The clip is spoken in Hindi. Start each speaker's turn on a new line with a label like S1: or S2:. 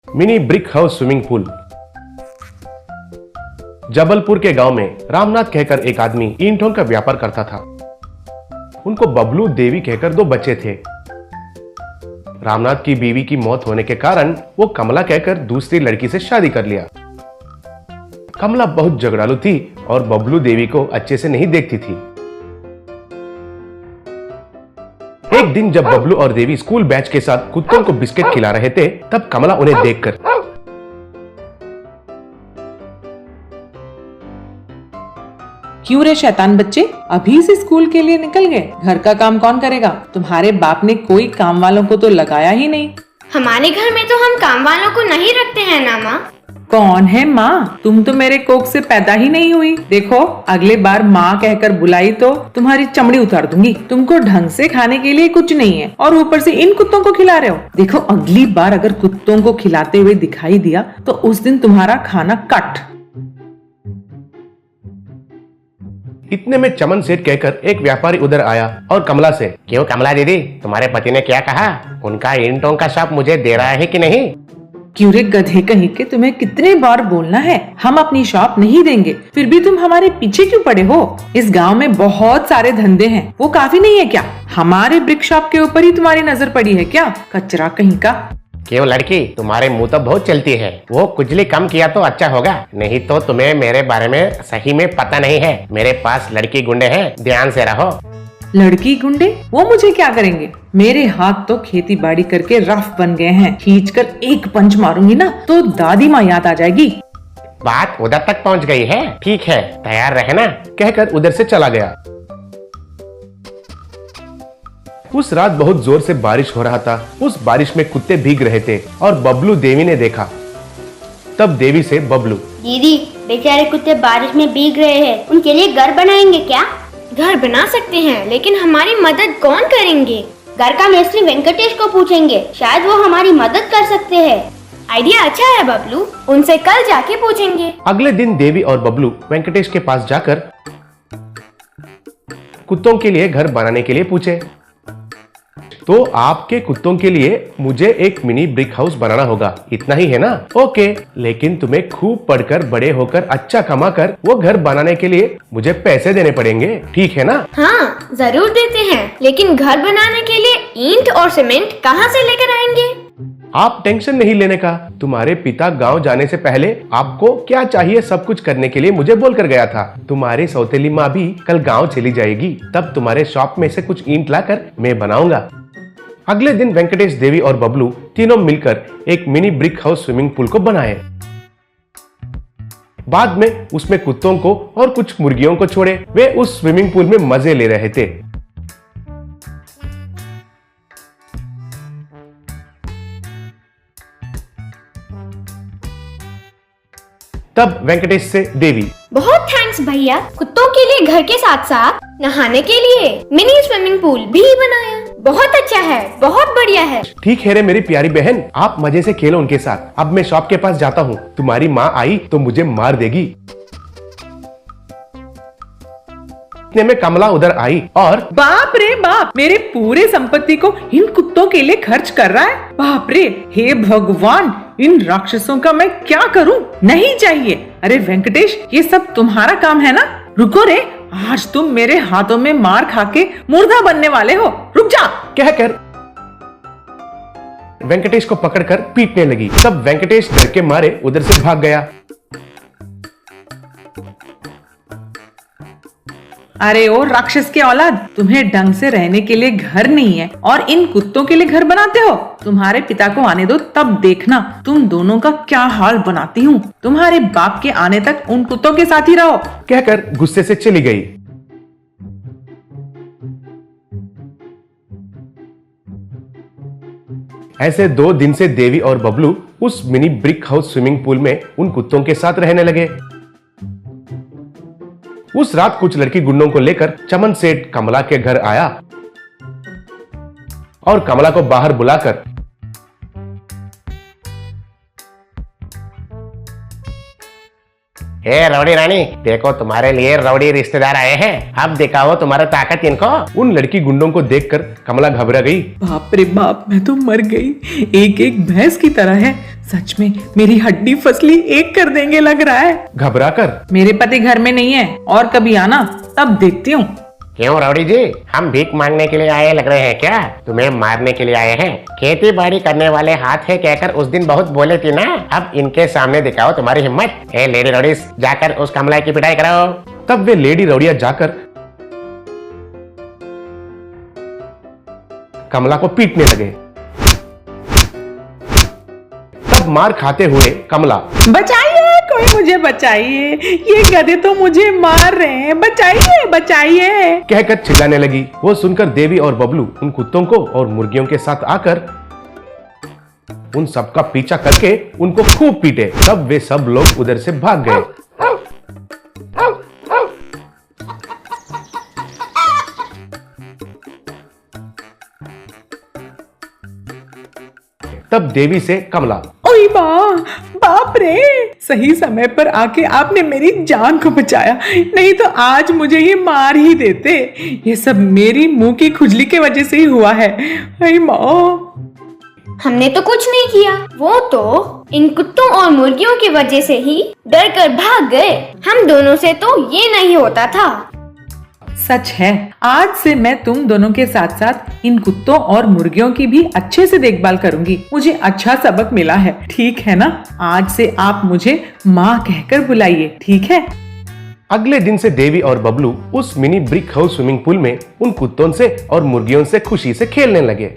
S1: Mini brick house swimming pool. Jabalpur के गांव में रामनाथ कहकर एक आदमी ईंटों का व्यापार करता था। उनको बबलू देवी कहकर 2 बच्चे थे। रामनाथ की बीवी की मौत होने के कारण वो कमला कहकर दूसरी लड़की से शादी कर लिया। कमला बहुत झगड़ालू थी और बबलू देवी को अच्छे से नहीं देखती थी। एक दिन जब बबलू और देवी स्कूल बैच के साथ कुत्तों को बिस्किट खिला रहे थे, तब कमला उन्हें देखकर
S2: क्यों रे शैतान बच्चे, अभी से स्कूल के लिए निकल गए? घर का काम कौन करेगा? तुम्हारे बाप ने कोई काम वालों को तो लगाया ही नहीं।
S3: हमारे घर में तो हम काम वालों को नहीं रखते हैं ना माँ।
S2: कौन है माँ? तुम तो मेरे कोख से पैदा ही नहीं हुई। देखो, अगले बार माँ कहकर बुलाई तो तुम्हारी चमड़ी उतार दूंगी। तुमको ढंग से खाने के लिए कुछ नहीं है और ऊपर से इन कुत्तों को खिला रहे हो। देखो, अगली बार अगर कुत्तों को खिलाते हुए दिखाई दिया तो उस दिन तुम्हारा खाना कट।
S1: इतने में चमन सेठ कहकर एक व्यापारी उधर आया और कमला से,
S4: क्यों कमला दीदी, तुम्हारे पति ने क्या कहा? उनका ईंटों का शॉप मुझे दे रहा है कि नहीं?
S2: क्यों रे गधे कहीं के, तुम्हें कितने बार बोलना है, हम अपनी शॉप नहीं देंगे, फिर भी तुम हमारे पीछे क्यों पड़े हो? इस गांव में बहुत सारे धंधे हैं, वो काफी नहीं है क्या? हमारे ब्रिक शॉप के ऊपर ही तुम्हारी नजर पड़ी है क्या, कचरा कहीं का?
S4: क्यों लड़की, तुम्हारे मुंह तो बहुत चलती है। वो कुचली कम किया तो अच्छा होगा, नहीं तो तुम्हें मेरे बारे में सही में पता नहीं है। मेरे पास लड़की गुंडे हैं, ध्यान से रहो।
S2: लड़की गुंडे? वो मुझे क्या करेंगे? मेरे हाथ तो खेती बाड़ी करके रफ बन गए हैं। खींचकर एक पंच मारूंगी ना तो दादी माँ याद आ जाएगी।
S4: बात उधर तक पहुंच गई है, ठीक है, तैयार रहना,
S1: कहकर उधर से चला गया। उस रात बहुत जोर से बारिश हो रहा था। उस बारिश में कुत्ते भीग रहे थे और बबलू देवी ने देखा। तब देवी से बबलू,
S3: दीदी, बेचारे कुत्ते बारिश में भीग रहे हैं, उनके लिए घर बनाएंगे क्या? घर बना सकते हैं, लेकिन हमारी मदद कौन करेंगे? घर का मिस्त्री वेंकटेश को पूछेंगे, शायद वो हमारी मदद कर सकते हैं। आइडिया अच्छा है बबलू, उनसे कल जाके पूछेंगे।
S1: अगले दिन देवी और बबलू वेंकटेश के पास जाकर कुत्तों के लिए घर बनाने के लिए पूछे। तो आपके कुत्तों के लिए मुझे एक मिनी ब्रिक हाउस बनाना होगा, इतना ही है ना? ओके, लेकिन तुम्हें खूब पढ़कर बड़े होकर अच्छा कमा कर वो घर बनाने के लिए मुझे पैसे देने पड़ेंगे, ठीक है ना?
S3: हाँ, जरूर देते हैं, लेकिन घर बनाने के लिए ईंट और सीमेंट कहाँ से लेकर आएंगे?
S1: आप टेंशन नहीं लेने का। तुम्हारे पिता गांव जाने से पहले आपको क्या चाहिए सब कुछ करने के लिए मुझे बोल कर गया था। तुम्हारी सौतेली माँ भी कल गांव चली जाएगी, तब तुम्हारे शॉप में से कुछ ईंट लाकर मैं बनाऊंगा। अगले दिन वेंकटेश, देवी और बबलू तीनों मिलकर एक mini brick house swimming pool को बनाए। बाद में उसमें कुत्तों को और कुछ मुर्गियों को छोड़े। वे उस स्विमिंग पूल में मजे ले रहे थे। तब वेंकटेश से देवी,
S3: बहुत थैंक्स भैया, कुत्तों के लिए घर के साथ साथ नहाने के लिए मिनी स्विमिंग पूल भी बनाया। बहुत अच्छा है, बहुत बढ़िया है।
S1: ठीक है रे मेरी प्यारी बहन, आप मजे से खेलो उनके साथ। अब मैं शॉप के पास जाता हूँ, तुम्हारी माँ आई तो मुझे मार देगी। इतने में कमला उधर आई और
S2: बाप रे बाप, मेरे पूरे संपत्ति को इन कुत्तों के लिए खर्च कर रहा है। बाप रे, हे भगवान, इन राक्षसों का मैं क्या करूं? नहीं चाहिए। अरे वेंकटेश, ये सब तुम्हारा काम है ना? रुको रे, आज तुम मेरे हाथों में मार खा के मुर्दा बनने वाले हो। रुक जा,
S1: कहकर वेंकटेश को पकड़कर पीटने लगी। तब वेंकटेश डर के मारे उधर से भाग गया।
S2: अरे ओ राक्षस के औलाद, तुम्हें ढंग से रहने के लिए घर नहीं है और इन कुत्तों के लिए घर बनाते हो? तुम्हारे पिता को आने दो, तब देखना तुम दोनों का क्या हाल बनाती हूँ। तुम्हारे बाप के आने तक उन कुत्तों के साथ ही रहो।
S1: कहकर गुस्से से चली गई। ऐसे 2 दिन से देवी और बबलू उस mini brick house swimming pool में उन कुत्तों के साथ रहने लगे। उस रात कुछ लड़की गुंडों को लेकर चमन सेठ कमला के घर आया और कमला को बाहर बुलाकर,
S4: हे रौडी रानी, देखो तुम्हारे लिए रौडी रिश्तेदार आए हैं, अब दिखाओ तुम्हारा ताकत इनको।
S1: उन लड़की गुंडों को देखकर कमला घबरा गई।
S2: बाप रे बाप, मैं तो मर गई। एक एक भैंस की तरह है, सच में मेरी हड्डी फसली एक कर देंगे लग रहा है।
S1: घबरा कर।
S2: मेरे पति घर में नहीं है, और कभी आना तब देखती हूँ।
S4: क्यों राउडी जी, हम भीख मांगने के लिए आए लग रहे हैं क्या? तुम्हें मारने के लिए आए हैं? खेती बाड़ी करने वाले हाथ है कहकर उस दिन बहुत बोले थी ना, अब इनके सामने दिखाओ तुम्हारी हिम्मत। ए लेडी राउडीज, जाकर उस कमला की पिटाई करो।
S1: तब वे लेडी रौड़िया जाकर कमला को पीटने लगे। तब मार खाते हुए कमला,
S2: बचाइए, कोई मुझे बचाइए, ये गधे तो मुझे मार रहे हैं, बचाइए बचाइए
S1: कहकर चिल्लाने लगी। वो सुनकर देवी और बबलू उन कुत्तों को और मुर्गियों के साथ आकर उन सबका पीछा करके उनको खूब पीटे। तब वे सब लोग उधर से भाग गए। तब देवी से कमला,
S2: ओई माँ, बाप रे, सही समय पर आके आपने मेरी जान को बचाया, नहीं तो आज मुझे ये मार ही देते। ये सब मेरी मुंह की खुजली के वजह से ही हुआ है। ओई माँ,
S3: हमने तो कुछ नहीं किया, वो तो इन कुत्तों और मुर्गियों की वजह से ही डर कर भाग गए। हम दोनों से तो ये नहीं होता था।
S2: सच है, आज से मैं तुम दोनों के साथ साथ इन कुत्तों और मुर्गियों की भी अच्छे से देखभाल करूंगी। मुझे अच्छा सबक मिला है, ठीक है ना? आज से आप मुझे माँ कहकर बुलाइए, ठीक है?
S1: अगले दिन से देवी और बबलू उस mini brick house swimming pool में उन कुत्तों से और मुर्गियों से खुशी से खेलने लगे।